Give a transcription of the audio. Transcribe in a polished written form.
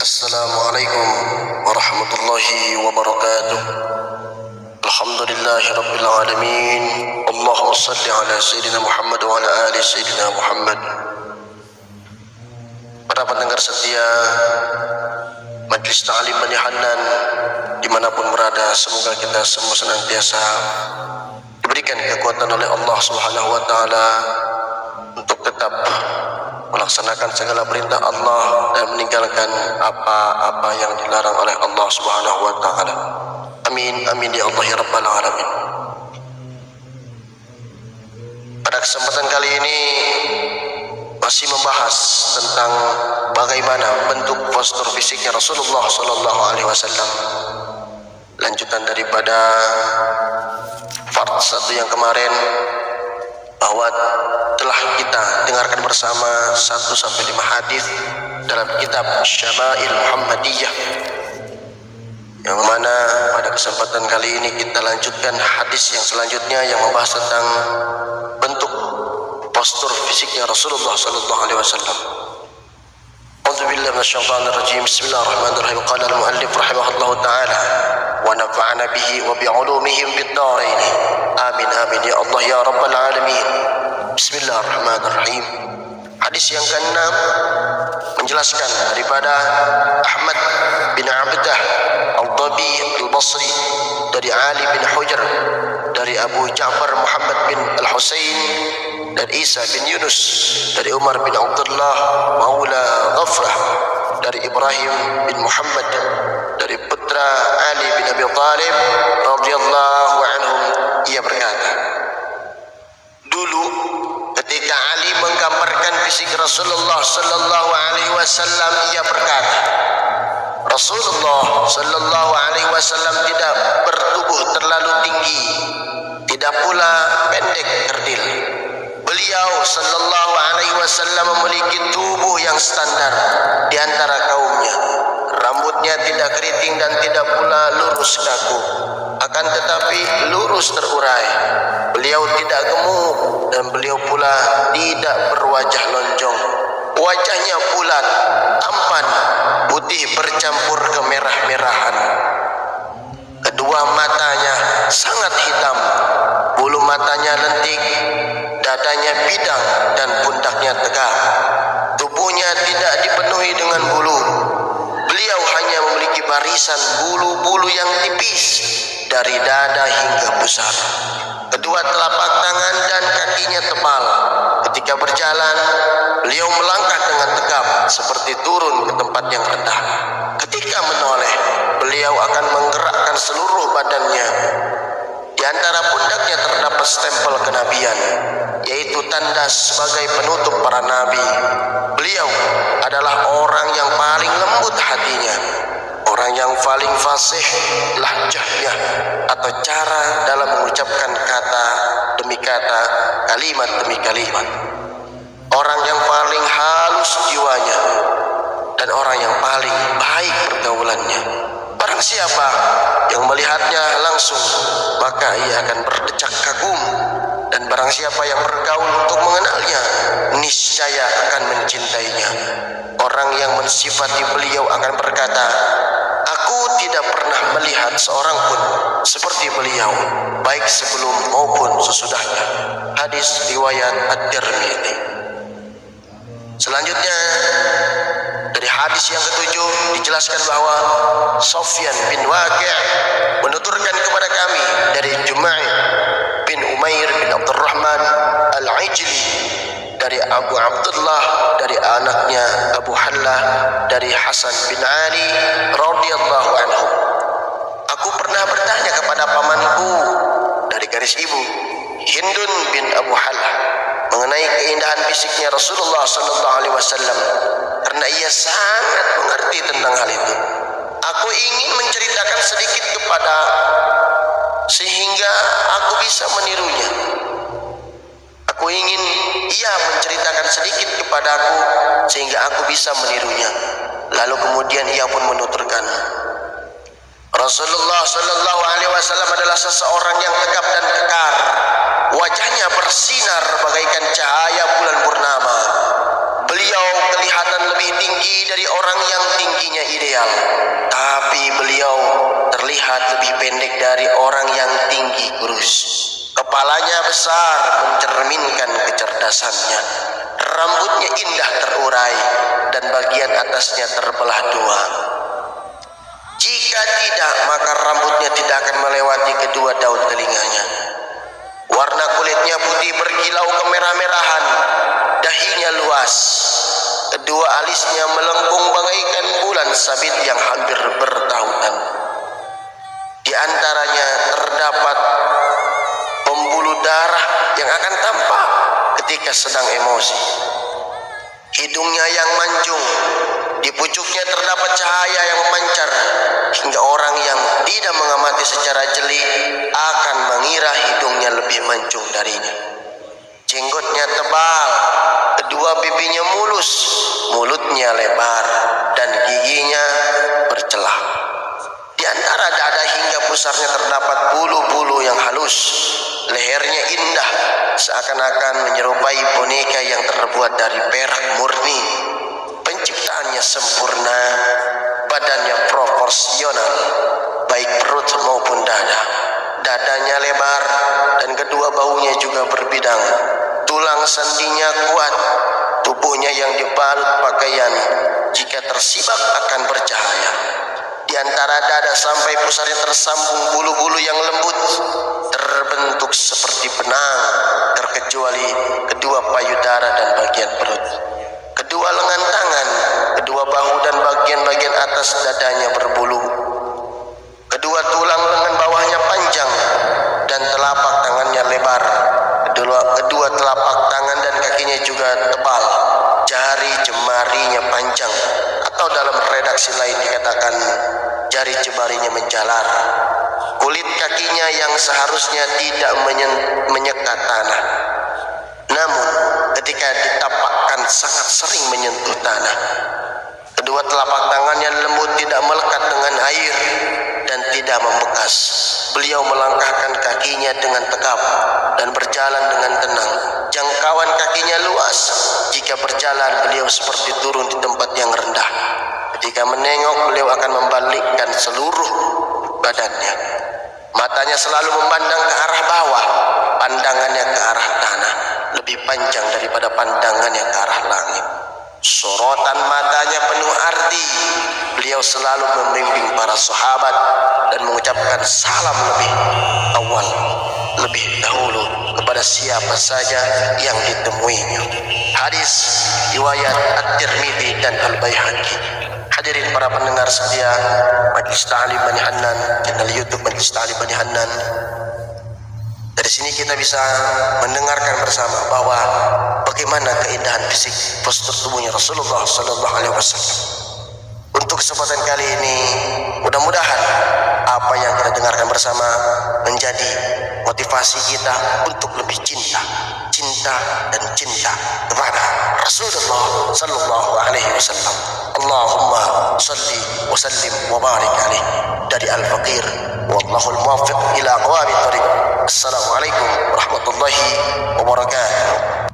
Assalamualaikum warahmatullahi wabarakatuh. Alhamdulillahi rabbil alamin. Allahumma salli ala sayyidina Muhammad wa ala ali sayyidina Muhammad. Para pendengar setia Majelis Ta'lim Bani Hanan dimanapun berada, semoga kita semua senantiasa diberikan kekuatan oleh Allah Subhanahu wa taala untuk tetap melaksanakan segala perintah Allah dan meninggalkan apa-apa yang dilarang oleh Allah Subhanahu wa taala. Amin amin ya Allah ya rabbal alamin. Pada kesempatan kali ini masih membahas tentang bagaimana bentuk postur fisiknya Rasulullah sallallahu alaihi wasallam. Lanjutan daripada part 1 yang kemarin, bahwa telah kita dengarkan bersama 1-5 hadis dalam kitab Syama'il Muhammadiyah, yang mana pada kesempatan kali ini kita lanjutkan hadis yang selanjutnya yang membahas tentang bentuk postur fisiknya Rasulullah sallallahu alaihi wasallam. A'udzubillahi minasyaitonir rajim. Bismillahirrahmanirrahim. Qala al-muallif rahimahullahu taala wa nafa'ana bihi wa bi 'ulumihim fid dharain. Amin amin ya Allah ya rabbal alamin. Bismillahirrahmanirrahim. Hadis yang ke-6 menjelaskan daripada Ahmad bin Abdah Al-Dhabi Al-Basri, dari Ali bin Hujr, dari Abu Ja'far Muhammad bin Al-Husain, dari Isa bin Yunus, dari Umar bin Abdullah Maula Ghafrah, dari Ibrahim bin Muhammad, dari putra Ali bin Abi Thalib radhiyallahu anhum, ia berkata, dulu ketika Ali menggambarkan fisik Rasulullah sallallahu alaihi wasallam, ia berkata, Rasulullah sallallahu alaihi wasallam tidak bertubuh terlalu tinggi, tidak pula pendek kerdil. Beliau sallallahu alaihi wasallam memiliki tubuh yang standar di antara kaumnya. Rambutnya tidak keriting dan tidak pula lurus kaku, akan tetapi lurus terurai. Beliau tidak gemuk dan beliau pula tidak berwajah lonjong. Wajahnya bulat, tampan, putih bercampur kemerah-merahan. Kedua matanya sangat hitam, bulu matanya lentik, dadanya bidang dan pundaknya tegak. Tubuhnya tidak dipenuhi dengan bulu. Beliau hanya memiliki barisan bulu-bulu yang tipis dari dada hingga pusar. Kedua telapak tangan dan kakinya tebal. Ketika berjalan, beliau melangkah dengan tegap seperti turun ke tempat yang rendah. Ketika menoleh, beliau akan menggerakkan seluruh badannya. Di antara pundaknya terdapat stempel kenabian, yaitu tanda sebagai penutup para nabi. Beliau adalah orang yang paling lembut hatinya, orang yang paling fasih lahjahnya atau cara dalam mengucapkan kata demi kata, kalimat demi kalimat, orang yang paling halus jiwanya dan orang yang paling baik pergaulannya. Barang siapa yang melihatnya langsung, maka ia akan berdecak kagum, dan barang siapa yang bergaul untuk mengenalnya, niscaya akan mencintainya. Orang yang mensifati beliau akan berkata, aku tidak pernah melihat seorang pun seperti beliau, baik sebelum maupun sesudahnya. Hadis riwayat At-Tirmidzi. Selanjutnya, dari hadis yang ke-7 dijelaskan bahwa Sufyan bin Waqi' menuturkan kepada kami dari Juma'i bin Umair bin Abdurrahman Al-Ijli, dari Abu Abdullah, dari anaknya Abu Hallah, dari Hasan bin Ali radhiyallahu anhu. Aku pernah bertanya kepada pamanku dari garis ibu, Hindun bin Abu Hallah, mengenai keindahan fisiknya Rasulullah sallallahu alaihi wasallam, karena ia sangat mengerti tentang hal itu. Aku ingin menceritakan sedikit kepada sehingga aku bisa menirunya. Aku ingin ia menceritakan sedikit kepadaku sehingga aku bisa menirunya. Lalu kemudian ia pun menuturkan, Rasulullah sallallahu alaihi wasallam adalah seseorang yang tegap dan kekar. Wajahnya bersinar bagaikan cahaya bulan purnama. Beliau beliau kelihatan lebih tinggi dari orang yang tingginya ideal, tapi beliau terlihat lebih pendek dari orang yang tinggi kurus. Kepalanya besar mencerminkan kecerdasannya. Rambutnya indah terurai dan bagian atasnya terbelah dua. Jika tidak, maka rambutnya tidak akan melewati kedua daun telinganya. Warna kulitnya putih berkilau kemerah-merahan, dahinya luas, kedua alisnya melengkung bagaikan bulan sabit yang hampir bertahunan. Di antaranya terdapat pembuluh darah yang akan tampak ketika sedang emosi. Hidungnya yang mancung, di pucuknya terdapat cahaya yang memancar, hingga orang yang tidak mengamati secara jeli akan mengira hidungnya lebih mancung darinya. Jenggotnya tebal, kedua pipinya mulus, mulutnya lebar, dan giginya bercelah. Di antara dada hingga pusarnya terdapat bulu-bulu yang halus. Lehernya indah, seakan-akan menyerupai boneka yang terbuat dari perak murni. Penciptaannya sempurna, badannya proporsional, baik perut maupun dada. Dadanya lebar dan kedua bahunya juga berbidang. Tulang sendinya kuat, tubuhnya yang dibalut pakaian jika tersibak akan bercahaya. Di antara dada sampai pusarnya tersambung bulu-bulu yang lembut, terbentuk seperti benang, terkecuali kedua payudara dan bagian perut. Kedua lengan tangan, kedua bahu dan bagian-bagian atas dadanya berbulu. Kedua tulang lengan bawahnya panjang dan telapak tangannya lebar. Kedua telapak tangan dan kakinya juga tebal. Jari jemarinya panjang, atau dalam redaksi lain dikatakan jari jemarinya menjalar. Kulit kakinya yang seharusnya tidak menyekat tanah, namun ketika ditapakkan sangat sering menyentuh tanah. Kedua telapak tangannya lembut, tidak melekat dengan air dan tidak membekas. Beliau melangkahkan kakinya dengan tegap dan berjalan dengan tenang. Jangkauan kakinya luas. Jika berjalan, beliau seperti turun di tempat yang rendah. Ketika menengok, beliau akan membalikkan seluruh badannya. Matanya selalu memandang ke arah bawah, pandangannya ke arah tanah, lebih panjang daripada pandangannya ke arah langit. Sorotan matanya penuh arti. Beliau selalu membimbing para sahabat dan mengucapkan salam lebih awal, lebih dahulu kepada siapa saja yang ditemuinya. Hadis riwayat At-Tirmidzi dan Al-Baihaqi. Hadirin para pendengar setia Majelis Ta'lim Bani Hannan, channel YouTube Majelis Ta'lim Bani Hannan. Dari sini kita bisa mendengarkan bersama bahwa bagaimana keindahan fisik postur tubuhnya Rasulullah Sallallahu Alaihi Wasallam. Untuk kesempatan kali ini, mudah-mudahan apa yang kita dengarkan bersama menjadi motivasi kita untuk lebih cinta dan cinta kepada Rasulullah Sallallahu Alaihi Wasallam. Allahumma salli wa sallim wa barik alaih. Dari Al-Faqir, wallahul muwaffiq ila aqwamit thariq. Assalamualaikum warahmatullahi wabarakatuh.